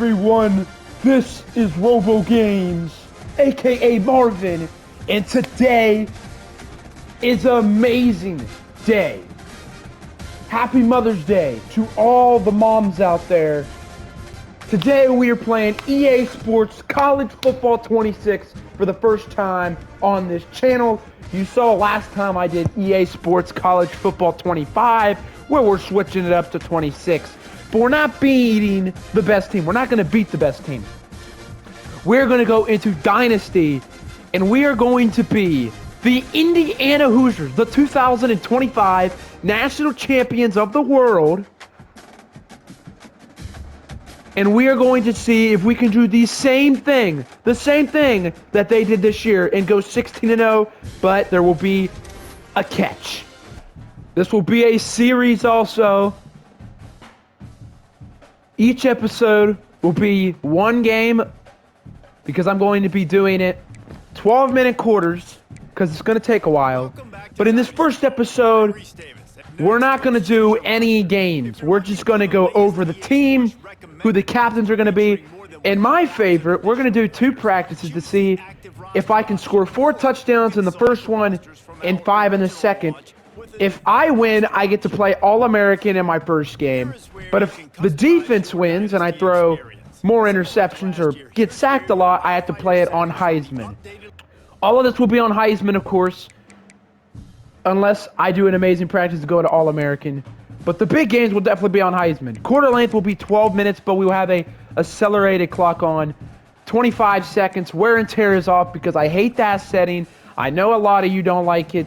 everyone? This is Robo Games, aka Marvin, and today is an amazing day. Happy Mother's Day to all the moms out there. Today we are playing EA Sports College Football 26 for the first time on this channel. You saw last time I did EA Sports College Football 25, where we're switching it up to 26. But we're not beating the best team. We're not going to beat the best team. We're going to go into Dynasty, and we are going to be the Indiana Hoosiers, the 2025 National Champions of the World. And we are going to see if we can do the same thing that they did this year and go 16-0, but there will be a catch. This will be a series also. Each episode will be one game because I'm going to be doing it 12-minute quarters because it's going to take a while. But in this first episode, we're not going to do any games. We're just going to go over the team, who the captains are going to be. And my favorite, we're going to do 2 practices to see if I can score 4 touchdowns in the first one and 5 in the second. If I win, I get to play All-American in my first game. But if the defense wins and I throw more interceptions or get sacked a lot, I have to play it on Heisman. All of this will be on Heisman, of course, unless I do an amazing practice to go to All-American. But the big games will definitely be on Heisman. Quarter length will be 12 minutes, but we will have a accelerated clock on 25 seconds. Wear and tear is off because I hate that setting. I know a lot of you don't like it.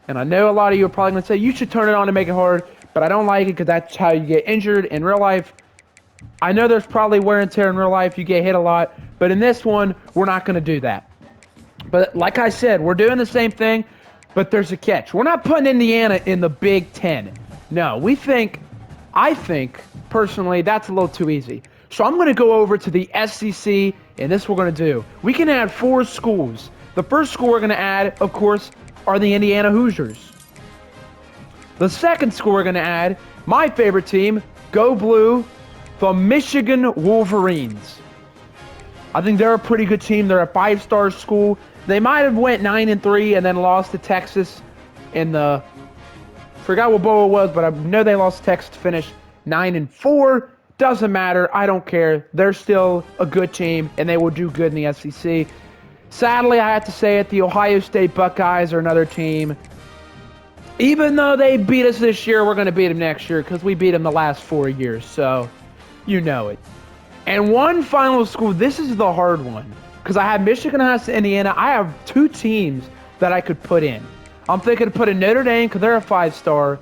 And I know a lot of you are probably going to say, you should turn it on to make it hard, but I don't like it because that's how you get injured in real life. I know there's probably wear and tear in real life. You get hit a lot. But in this one, we're not going to do that. But like I said, we're doing the same thing, but there's a catch. We're not putting Indiana in the Big Ten. No, I think, personally, that's a little too easy. So I'm going to go over to the SEC, and this we're going to do. We can add 4 schools. The first school we're going to add, of course, are the Indiana Hoosiers. The second school we're going to add, my favorite team, Go Blue, the Michigan Wolverines. I think they're a pretty good team. They're a 5-star school. They might have went 9-3 and then lost to Texas in the, forgot what bowl it was, but I know they lost to Texas to finish 9-4. Doesn't matter. I don't care. They're still a good team, and they will do good in the SEC. Sadly, I have to say it, the Ohio State Buckeyes are another team. Even though they beat us this year, we're going to beat them next year because we beat them the last 4 years, so you know it. And one final school, this is the hard one, because I have Michigan, Ohio State, Indiana. I have 2 teams that I could put in. I'm thinking to put in Notre Dame because they're a 5-star,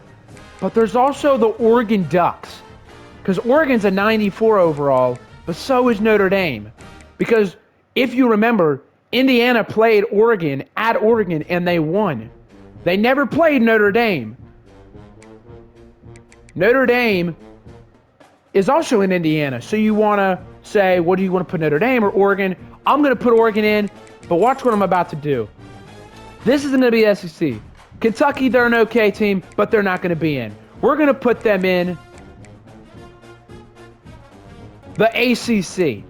but there's also the Oregon Ducks, because Oregon's a 94 overall, but so is Notre Dame. Because if you remember, Indiana played Oregon at Oregon, and they won. They never played Notre Dame. Notre Dame is also in Indiana. So you want to say, what do you want to put, Notre Dame or Oregon? I'm going to put Oregon in, but watch what I'm about to do. This isn't going to be SEC. Kentucky, they're an okay team, but they're not going to be in. We're going to put them in the ACC.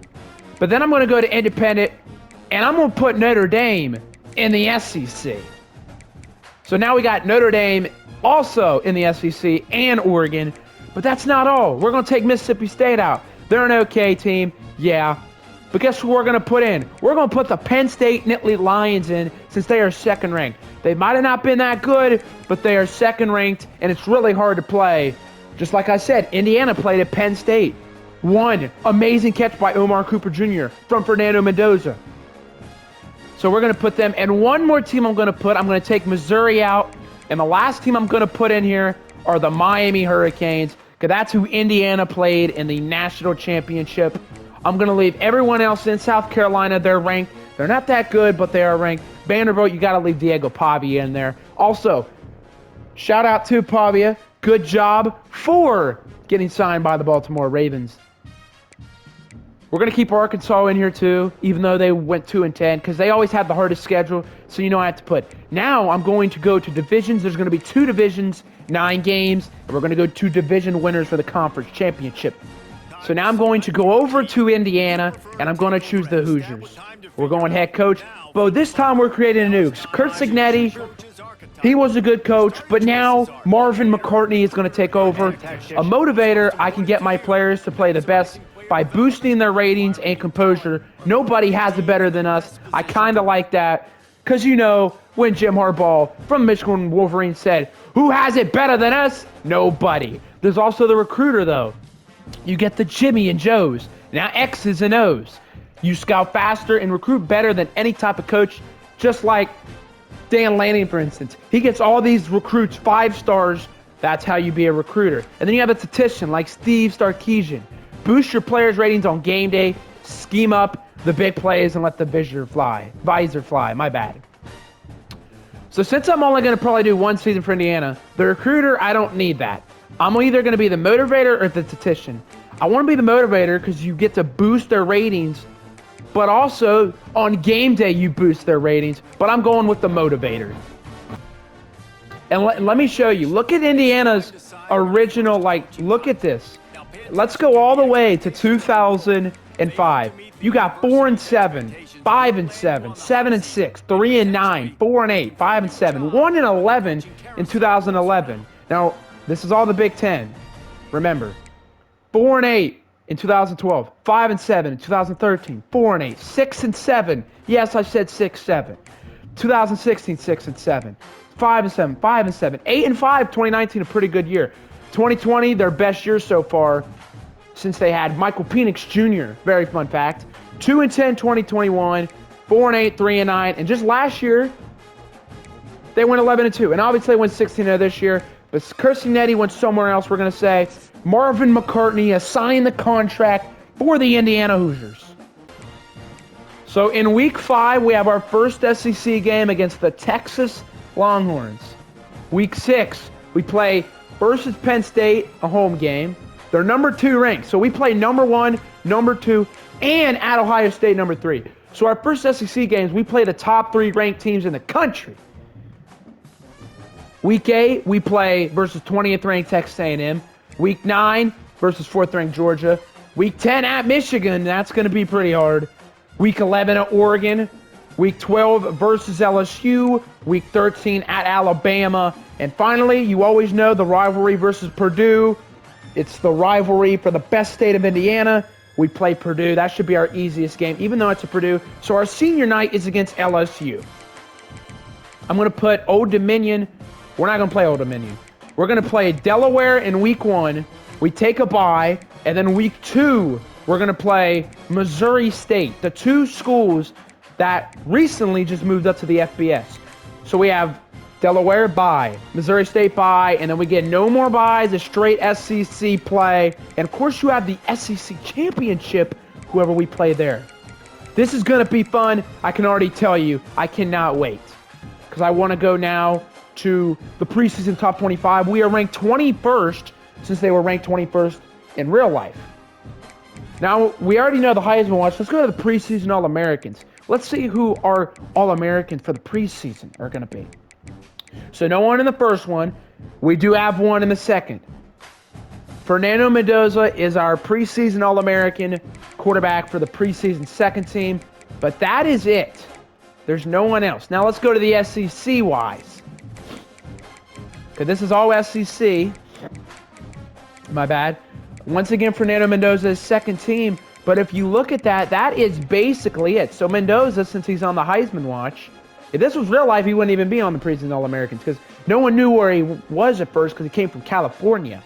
But then I'm going to go to independent, and I'm going to put Notre Dame in the SEC. So now we got Notre Dame also in the SEC and Oregon. But that's not all. We're going to take Mississippi State out. They're an okay team, yeah. But guess who we're going to put in? We're going to put the Penn State Nittany Lions in since they are second ranked. They might have not been that good, but they are second ranked, and it's really hard to play. Just like I said, Indiana played at Penn State. One amazing catch by Omar Cooper Jr. from Fernando Mendoza. So we're going to put them. And one more team I'm going to take Missouri out. And the last team I'm going to put in here are the Miami Hurricanes, because that's who Indiana played in the national championship. I'm going to leave everyone else in. South Carolina, they're ranked. They're not that good, but they are ranked. Vanderbilt, you got to leave Diego Pavia in there. Also, shout out to Pavia. Good job for getting signed by the Baltimore Ravens. We're going to keep Arkansas in here too, even though they went 2-10, because they always had the hardest schedule, so you know I have to put. Now I'm going to go to divisions. There's going to be 2 divisions, 9 games, and we're going to go to division winners for the conference championship. So now I'm going to go over to Indiana, and I'm going to choose the Hoosiers. We're going head coach. But this time we're creating a new. Curt Cignetti, he was a good coach, but now Marvin McCartney is going to take over. A motivator, I can get my players to play the best by boosting their ratings and composure. Nobody has it better than us. I kind of like that because, you know, when Jim Harbaugh from Michigan Wolverines said, who has it better than us? Nobody. There's also the recruiter, though. You get the Jimmy and Joes, now X's and O's. You scout faster and recruit better than any type of coach, just like Dan Lanning, for instance. He gets all these recruits 5 stars. That's how you be a recruiter. And then you have a statistician like Steve Sarkisian. Boost your players' ratings on game day, scheme up the big plays, and let the visor fly. My bad. So since I'm only going to probably do 1 season for Indiana, the recruiter, I don't need that. I'm either going to be the motivator or the statistician. I want to be the motivator because you get to boost their ratings, but also on game day you boost their ratings, but I'm going with the motivator. And let me show you. Look at Indiana's original, look at this. Let's go all the way to 2005. You got 4-7, 5-7, 7-6, 3-9, 4-8, 5-7, 1-11 in 2011. Now, this is all the Big Ten. Remember, 4-8 in 2012, 5-7 in 2013, 4-8, 6-7. Yes, I said 6-7. 2016, 6-7, 5-7, 5-7, 8-5. 2019, a pretty good year. 2020, their best year so far since they had Michael Penix Jr. Very fun fact. 2-10, 2021, 4-8, 3-9, and just last year they went 11-2, and obviously they went 16-0 this year. But Curt Cignetti went somewhere else. We're going to say Marvin McCartney has signed the contract for the Indiana Hoosiers. So in Week 5, we have our first SEC game against the Texas Longhorns. Week 6, we play versus Penn State, a home game. They're number 2 ranked. So we play number 1, number 2, and at Ohio State, number 3. So our first SEC games, we play the top 3 ranked teams in the country. Week 8, we play versus 20th ranked Texas A&M. Week 9 versus 4th ranked Georgia. Week 10 at Michigan. That's going to be pretty hard. Week 11 at Oregon. Week 12 versus LSU. Week 13 at Alabama. And finally, you always know the rivalry versus Purdue. It's the rivalry for the best state of Indiana. We play Purdue. That should be our easiest game, even though it's a Purdue. So our senior night is against LSU. I'm going to put Old Dominion. We're not going to play Old Dominion. We're going to play Delaware in Week 1. We take a bye. And then Week 2, we're going to play Missouri State, the 2 schools that recently just moved up to the FBS. So we have Delaware bye, Missouri State bye, and then we get no more byes, a straight SEC play. And of course you have the SEC championship, whoever we play there. This is going to be fun. I can already tell you, I cannot wait. Because I want to go now to the preseason top 25. We are ranked 21st since they were ranked 21st in real life. Now, we already know the Heisman watch. Let's go to the preseason All-Americans. Let's see who our All-Americans for the preseason are going to be. So no one in the first one. We do have one in the second. Fernando Mendoza is our preseason All-American quarterback for the preseason second team. But that is it. There's no one else. Now let's go to the SEC-wise. Because this is all SEC. My bad. Once again, Fernando Mendoza's second team. But if you look at that, that is basically it. So Mendoza, since he's on the Heisman watch, if this was real life, he wouldn't even be on the preseason All-Americans because no one knew where he was at first because he came from California.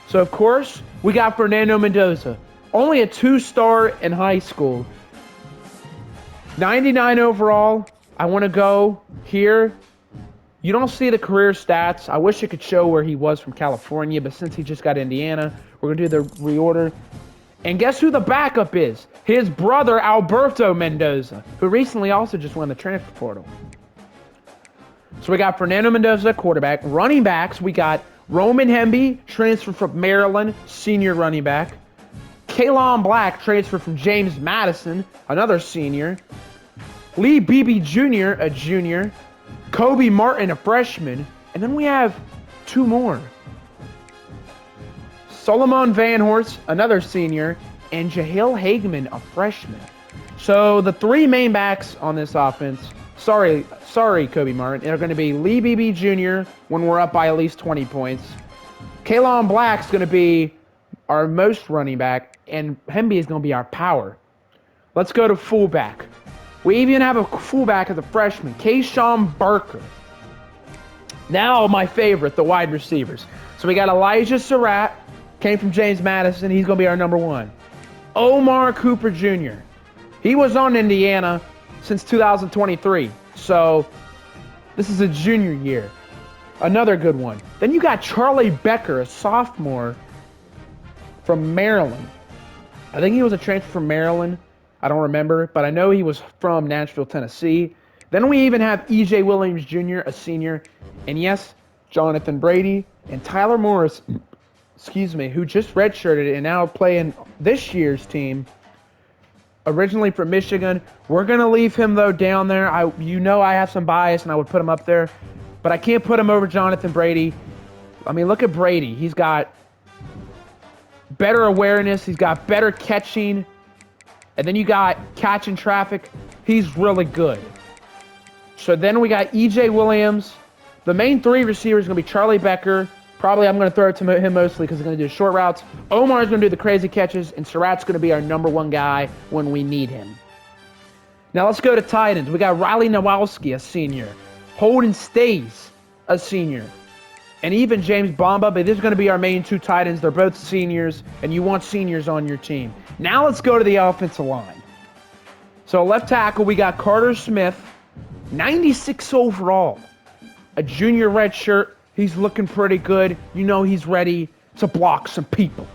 So, of course, we got Fernando Mendoza. Only a 2-star in high school. 99 overall. I want to go here. You don't see the career stats. I wish it could show where he was from California, but since he just got Indiana, we're going to do the reorder. And guess who the backup is? His brother, Alberto Mendoza, who recently also just won the transfer portal. So we got Fernando Mendoza, quarterback. Running backs, we got Roman Hemby, transfer from Maryland, senior running back. Kalon Black, transfer from James Madison, another senior. Lee Beebe Jr., a junior. Kobe Martin, a freshman. And then we have 2 more. Solomon Van Horst, another senior, and Jahil Hageman, a freshman. So the three main backs on this offense, sorry, Kobe Martin, are going to be Lee Beebe Jr. when we're up by at least 20 points. Kalon Black's going to be our most running back, and Hemby is going to be our power. Let's go to fullback. We even have a fullback as a freshman, Kayshawn Barker. Now my favorite, the wide receivers. So we got Elijah Surratt, came from James Madison. He's going to be our number one. Omar Cooper Jr. He was on Indiana since 2023. So this is a junior year. Another good one. Then you got Charlie Becker, a sophomore from Maryland. I think he was a transfer from Maryland. I don't remember, but I know he was from Nashville, Tennessee. Then we even have E.J. Williams Jr., a senior. And yes, Jonathan Brady and Tyler Morris, who just redshirted and now playing this year's team, originally from Michigan. We're going to leave him, though, down there. I have some bias, and I would put him up there. But I can't put him over Jonathan Brady. I mean, look at Brady. He's got better awareness. He's got better catching. And then you got catching traffic. He's really good. So then we got E.J. Williams. The main three receivers are going to be Charlie Becker. Probably I'm going to throw it to him mostly because he's going to do short routes. Omar's going to do the crazy catches, and Surratt's going to be our number one guy when we need him. Now let's go to tight ends. We got Riley Nowalski, a senior. Holden Stays, a senior. And even James Bomba, but this is going to be our main two tight ends. They're both seniors, and you want seniors on your team. Now let's go to the offensive line. So left tackle, we got Carter Smith, 96 overall. A junior red shirt. He's looking pretty good. You know he's ready to block some people.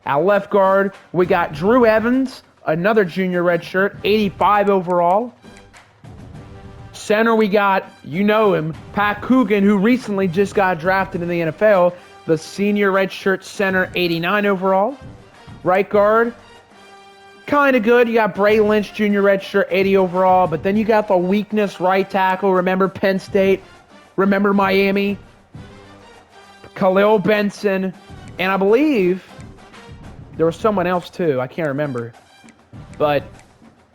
At left guard, we got Drew Evans, another junior red shirt, 85 overall. Center, we got, you know him, Pat Coogan, who recently just got drafted in the NFL, the senior redshirt center, 89 overall. Right guard, kind of good. You got Bray Lynch, junior redshirt, 80 overall. But then you got the weakness right tackle. Remember Penn State? Remember Miami? Khalil Benson. And I believe there was someone else too. I can't remember. But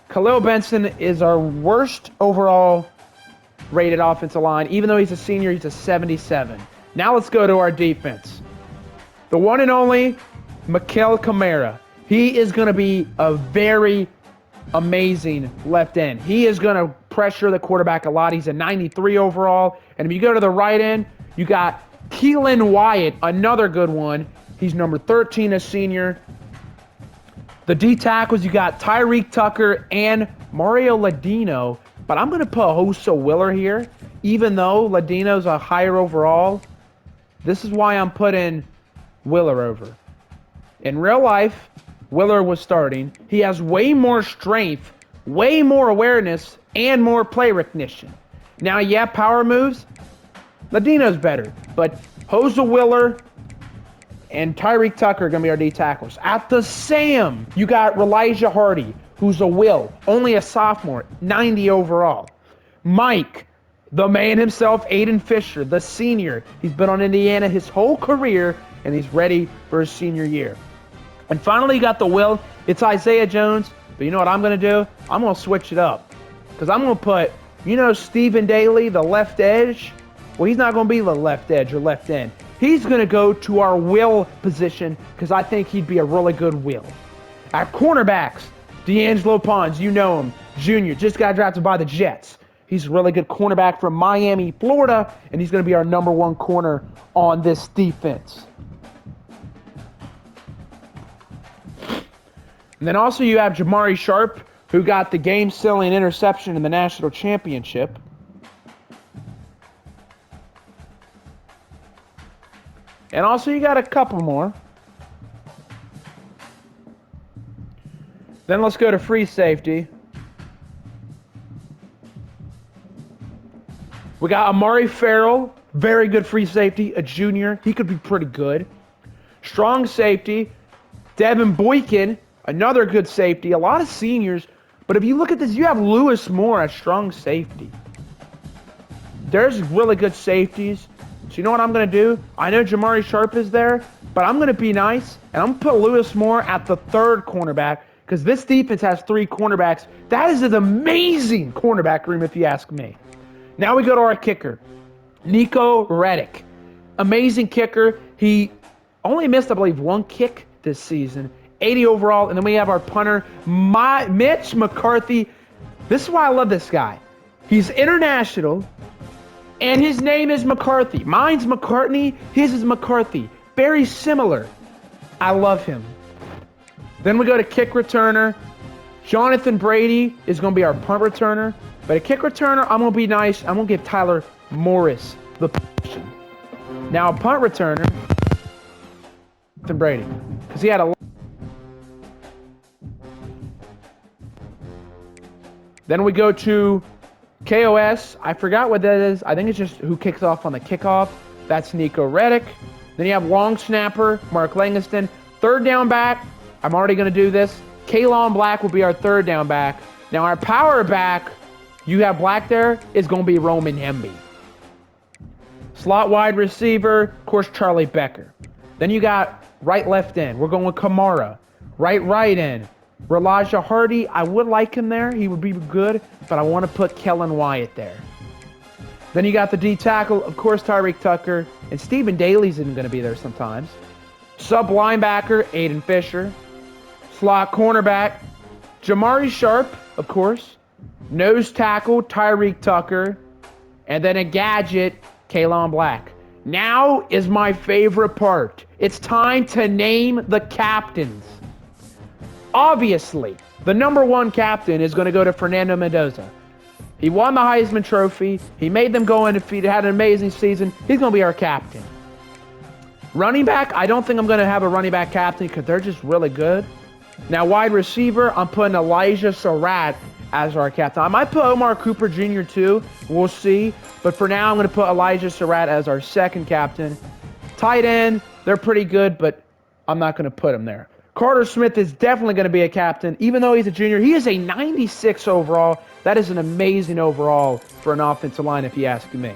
Khalil Benson is our worst overall rated offensive line. Even though he's a senior, he's a 77. Now let's go to our defense. The one and only Mikael Kamara. He is going to be a very amazing left end. He is going to pressure the quarterback a lot. He's a 93 overall. And if you go to the right end, you got Keelan Wyatt, another good one. He's number 13, a senior. The D tackles, you got Tyreek Tucker and Mario Ladino. But I'm going to put Hosa Willer here. Even though Ladino's a higher overall, this is why I'm putting Willer over. In real life, Willer was starting. He has way more strength, way more awareness, and more play recognition. Now, yeah, power moves, Ladino's better. But Hosa Willer and Tyreek Tucker are going to be our D tackles. At the Sam, you got Elijah Hardy, who's a will, only a sophomore, 90 overall. Mike, the man himself, Aiden Fisher, the senior. He's been on Indiana his whole career, and he's ready for his senior year. And finally, you got the will. It's Isaiah Jones. But you know what I'm going to do? I'm going to switch it up. Because I'm going to put, you know, Stephen Daly, the left edge. Well, he's not going to be the left edge or left end. He's going to go to our will position because I think he'd be a really good will. At cornerbacks, D'Angelo Pons, you know him, junior, just got drafted by the Jets. He's a really good cornerback from Miami, Florida, and he's going to be our number one corner on this defense. And then also you have Jamari Sharp, who got the game-sealing interception in the national championship. And also you got a couple more. Then let's go to free safety. We got Amari Farrell, very good free safety, a junior. He could be pretty good. Strong safety, Devin Boykin, another good safety. A lot of seniors. But if you look at this, you have Lewis Moore, a strong safety. There's really good safeties. So you know what I'm going to do? I know Jamari Sharp is there, but I'm going to be nice, and I'm going to put Lewis Moore at the third cornerback because this defense has 3 cornerbacks. That is an amazing cornerback room if you ask me. Now we go to our kicker, Nico Reddick. Amazing kicker. He only missed, I believe, 1 kick this season. 80 overall, and then we have our punter, Mitch McCarthy. This is why I love this guy. He's international, and his name is McCarthy. Mine's McCartney, his is McCarthy. Very similar. I love him. Then we go to kick returner. Jonathan Brady is going to be our punt returner. But a kick returner, I'm going to be nice. I'm going to give Tyler Morris the position. Now, a punt returner, Jonathan Brady, because he had a... Then we go to KOS. I forgot what that is. I think it's just who kicks off on the kickoff. That's Nico Reddick. Then you have long snapper, Mark Langston. Third down back, I'm already going to do this. Kaylon Black will be our third down back. Now our power back, you have Black there, is going to be Roman Hemby. Slot wide receiver, of course, Charlie Becker. Then you got right left end. We're going with Kamara. Right end. Elijah Hardy, I would like him there. He would be good, but I want to put Kellen Wyatt there. Then you got the D tackle, of course, Tyreek Tucker, and Stephen Daly's even going to be there sometimes. Sub linebacker, Aiden Fisher. Slot cornerback, Jamari Sharp, of course. Nose tackle, Tyreek Tucker. And then a gadget, Kaylon Black. Now is my favorite part. It's time to name the captains. Obviously, the number 1 captain is going to go to Fernando Mendoza. He won the Heisman Trophy. He made them go undefeated, had an amazing season. He's going to be our captain. Running back, I don't think I'm going to have a running back captain because they're just really good. Now, wide receiver, I'm putting Elijah Surratt as our captain. I might put Omar Cooper Jr. too. We'll see. But for now, I'm going to put Elijah Surratt as our second captain. Tight end, they're pretty good, but I'm not going to put him there. Carter Smith is definitely going to be a captain. Even though he's a junior, he is a 96 overall. That is an amazing overall for an offensive line, if you ask me.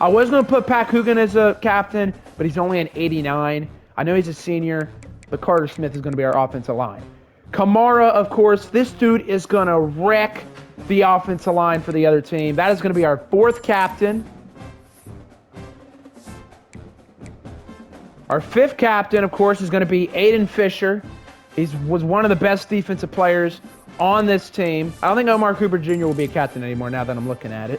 I was going to put Pat Coogan as a captain, but he's only an 89. I know he's a senior, but Carter Smith is going to be our offensive line. Kamara, of course, this dude is going to wreck the offensive line for the other team. That is going to be our 4th captain. Our 5th captain, of course, is going to be Aiden Fisher. He was one of the best defensive players on this team. I don't think Omar Cooper Jr. will be a captain anymore now that I'm looking at it.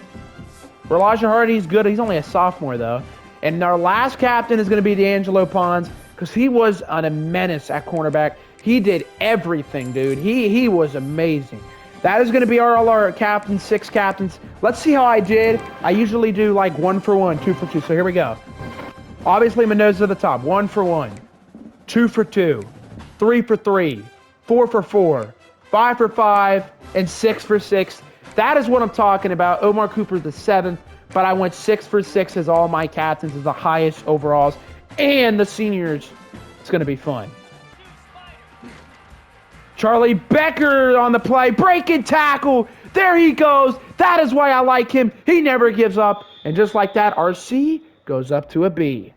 Elijah Hardy is good. He's only a sophomore, though. And our last captain is going to be D'Angelo Pons because he was a menace at cornerback. He did everything, dude. He was amazing. That is going to be all our captains, 6 captains. Let's see how I did. I usually do like 1 for 1, 2 for 2. So here we go. Obviously, Mendoza at the top. 1 for 1, 2 for 2, 3 for 3, 4 for 4, 5 for 5, and 6 for 6. That is what I'm talking about. Omar Cooper's the 7th, but I went 6 for 6 as all my captains as the highest overalls. And the seniors, it's going to be fun. Charlie Becker on the play. Breaking tackle. There he goes. That is why I like him. He never gives up. And just like that, our C goes up to a B.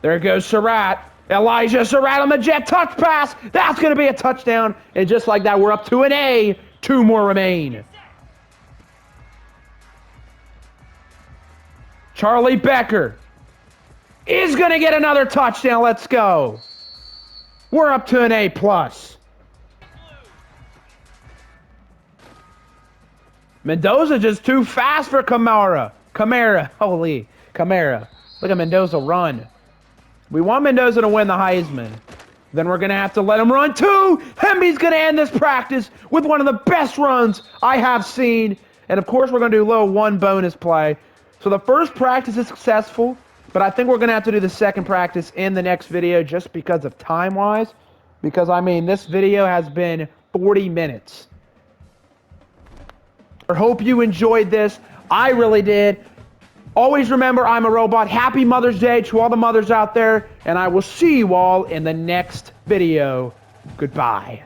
There goes Surratt. Elijah Surratt on the jet touch pass. That's going to be a touchdown. And just like that, we're up to an A. 2 more remain. Charlie Becker is going to get another touchdown. Let's go. We're up to an A+. Mendoza just too fast for Kamara. Holy Kamara. Look at Mendoza run. We want Mendoza to win the Heisman. Then we're going to have to let him run too. Hemby's going to end this practice with one of the best runs I have seen. And of course, we're going to do a little 1 bonus play. So the first practice is successful, but I think we're going to have to do the second practice in the next video just because of time-wise. Because, I mean, this video has been 40 minutes. I hope you enjoyed this. I really did. Always remember, I'm a robot. Happy Mother's Day to all the mothers out there, and I will see you all in the next video. Goodbye.